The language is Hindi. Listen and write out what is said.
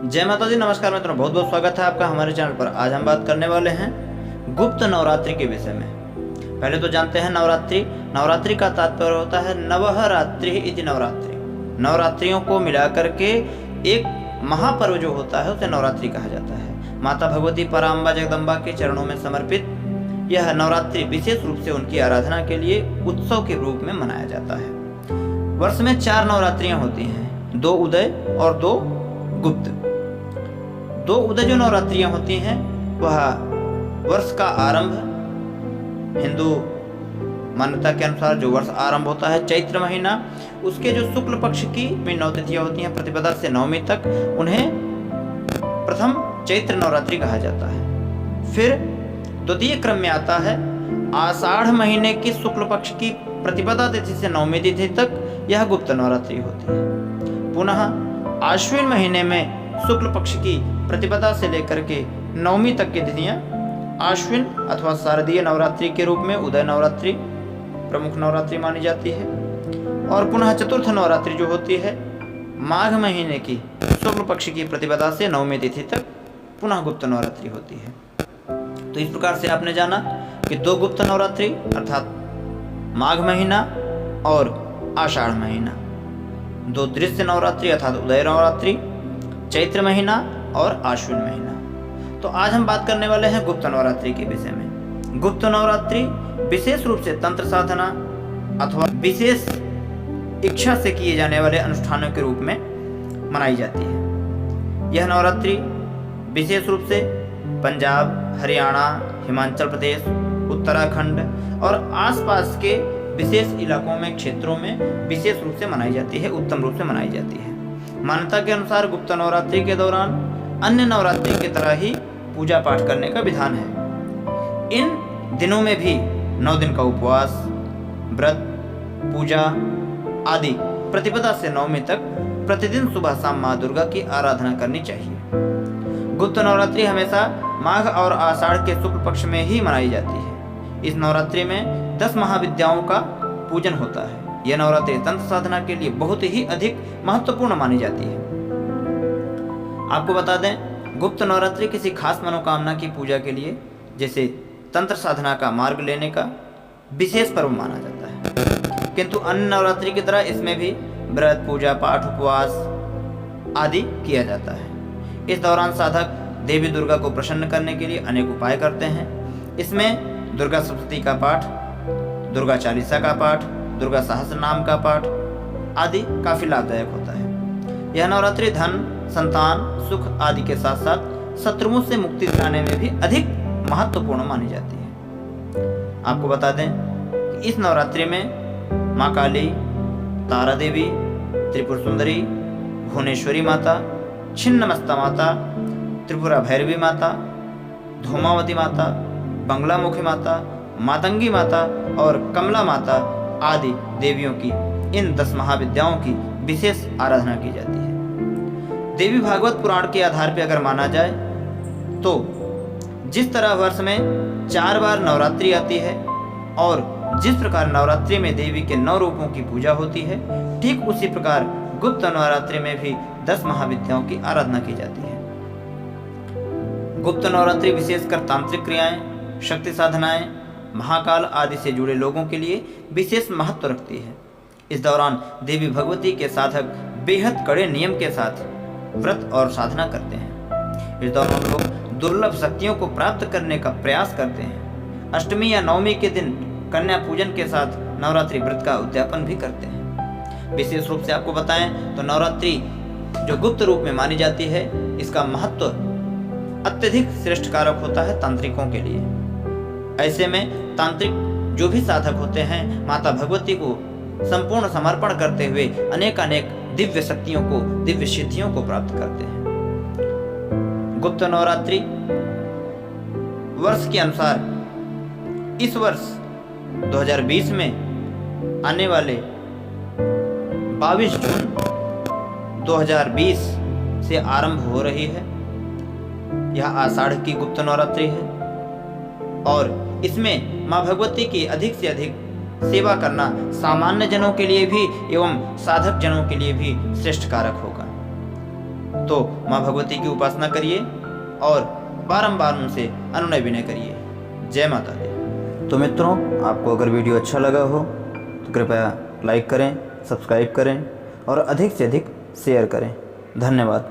जय माता दी। नमस्कार मित्रों, बहुत बहुत स्वागत है आपका हमारे चैनल पर। आज हम बात करने वाले हैं गुप्त नवरात्रि के विषय में। पहले तो जानते हैं नवरात्रि। नवरात्रि का तात्पर्य होता है नवः रात्रि इति नवरात्रि। नवरात्रियों को मिला करके एक महापर्व जो होता है उसे नवरात्रि कहा जाता है। माता भगवती पराम्बा जगदम्बा के चरणों में समर्पित यह नवरात्रि विशेष रूप से उनकी आराधना के लिए उत्सव के रूप में मनाया जाता है। वर्ष में 4 नवरात्रियां होती हैं, 2 उदय और 2 गुप्त। 2 उदय जो नवरात्रियां होती हैं वह वर्ष का आरंभ, हिंदू मान्यता के अनुसार जो वर्ष आरंभ होता है चैत्र महीना, उसके जो शुक्ल पक्ष की 9 तिथियां होती हैं प्रतिपदा से नवमी तक, उन्हें प्रथम चैत्र नवरात्रि कहा जाता है। फिर द्वितीय क्रम में आता है आषाढ़ महीने की शुक्ल पक्ष की प्रतिपदा तिथि से नवमी तिथि तक यह गुप्त नवरात्रि होती है। पुनः आश्विन महीने में शुक्ल पक्ष की प्रतिपदा से लेकर के नवमी तक की तिथियां आश्विन अथवा शारदीय नवरात्रि के रूप में उदय नवरात्रि प्रमुख नवरात्रि मानी जाती है। और पुनः चतुर्थ नवरात्रि जो होती है माघ महीने की शुक्ल पक्ष की प्रतिपदा से नवमी तिथि तक पुनः गुप्त नवरात्रि होती है। तो इस प्रकार से आपने जाना कि 2 गुप्त नवरात्रि अर्थात माघ महीना और आषाढ़ महीना, 2 दृश्य नवरात्रि अर्थात उदय नवरात्रि, चैत्र महीना और आश्विन महीना। तो आज हम बात करने वाले हैं गुप्त नवरात्रि के विषय में। गुप्त नवरात्रि विशेष रूप से तंत्र साधना अथवा विशेष इच्छा से किए जाने वाले अनुष्ठानों के रूप में मनाई जाती है। यह नवरात्रि विशेष रूप से पंजाब, हरियाणा, हिमाचल प्रदेश, उत्तराखंड और आसपास के विशेष इलाकों में, क्षेत्रों में विशेष रूप से मनाई जाती है, उत्तम रूप से मनाई जाती है। मान्यता के अनुसार गुप्त नवरात्रि के दौरान अन्य नवरात्रि की तरह ही पूजा पाठ करने का विधान है। इन दिनों में भी 9 दिन का उपवास, व्रत, पूजा आदि प्रतिपदा से नवमी तक प्रतिदिन सुबह शाम माँ दुर्गा की आराधना करनी चाहिए। गुप्त नवरात्रि हमेशा माघ और आषाढ़ के शुक्ल पक्ष में ही मनाई जाती है। इस नवरात्रि में 10 महाविद्याओं का पूजन होता है। यह नवरात्रि तंत्र साधना के लिए बहुत ही अधिक महत्वपूर्ण मानी जाती है। आपको बता दें, गुप्त नवरात्रि किसी खास मनोकामना की पूजा के लिए, जैसे तंत्र साधना का मार्ग लेने का विशेष पर्व माना जाता है। किंतु अन्य नवरात्रि की तरह इसमें भी व्रत, पूजा पाठ, उपवास आदि किया जाता है। इस दौरान साधक देवी दुर्गा को प्रसन्न करने के लिए अनेक उपाय करते हैं। इसमें दुर्गा सप्तशती का पाठ, दुर्गा चालीसा का पाठ, दुर्गा सहस्त्र नाम का पाठ आदि काफी लाभदायक होता है। यह नवरात्रि धन, संतान, सुख आदि के साथ साथ शत्रुओं से मुक्ति दिलाने में भी अधिक महत्वपूर्ण मानी जाती है। आपको बता दें कि इस नवरात्रि में माँ काली, तारा देवी, त्रिपुर सुंदरी, भुवनेश्वरी माता, छिन्नमस्ता माता, त्रिपुरा भैरवी माता, धूमावती माता, बंगलामुखी माता, मातंगी माता और कमला माता आदि देवियों की, इन 10 महाविद्याओं की विशेष आराधना की जाती है। देवी भागवत पुराण के आधार पर अगर माना जाए तो जिस तरह वर्ष में 4 बार नवरात्रि आती है और जिस प्रकार नवरात्रि में देवी के 9 रूपों की पूजा होती है, ठीक उसी प्रकार गुप्त नवरात्रि में भी 10 महाविद्याओं की आराधना की जाती है। गुप्त नवरात्रि विशेषकर तांत्रिक क्रियाएं, शक्ति साधनाएं, महाकाल आदि से जुड़े लोगों के लिए विशेष महत्व रखती है। इस दौरान देवी भगवती के साधक बेहद कड़े नियम के साथ व्रत और साधना करते हैं। इस दौरान लोग दुर्लभ शक्तियों को प्राप्त करने का प्रयास करते हैं। अष्टमी या नवमी के दिन कन्या पूजन के साथ नवरात्रि व्रत का उद्यापन भी करते हैं। विशेष रूप से आपको बताएं तो नवरात्रि जो गुप्त रूप में मानी जाती है, इसका महत्व अत्यधिक श्रेष्ठ कारक होता है तांत्रिकों के लिए। ऐसे में तांत्रिक जो भी साधक होते हैं, माता भगवती को संपूर्ण समर्पण करते हुए अनेक दिव्य शक्तियों को, दिव्य सिद्धियों को प्राप्त करते हैं। गुप्त नवरात्रि वर्ष के अनुसार इस वर्ष 2020 में आने वाले 22 जून 2020 से आरंभ हो रही है। यह आषाढ़ की गुप्त नवरात्रि है और इसमें माँ भगवती की अधिक से अधिक सेवा करना सामान्य जनों के लिए भी एवं साधक जनों के लिए भी श्रेष्ठ कारक होगा। तो माँ भगवती की उपासना करिए और बारंबार उनसे अनुनय विनय करिए। जय माता दी। तो मित्रों, आपको अगर वीडियो अच्छा लगा हो तो कृपया लाइक करें, सब्सक्राइब करें और अधिक से अधिक शेयर करें। धन्यवाद।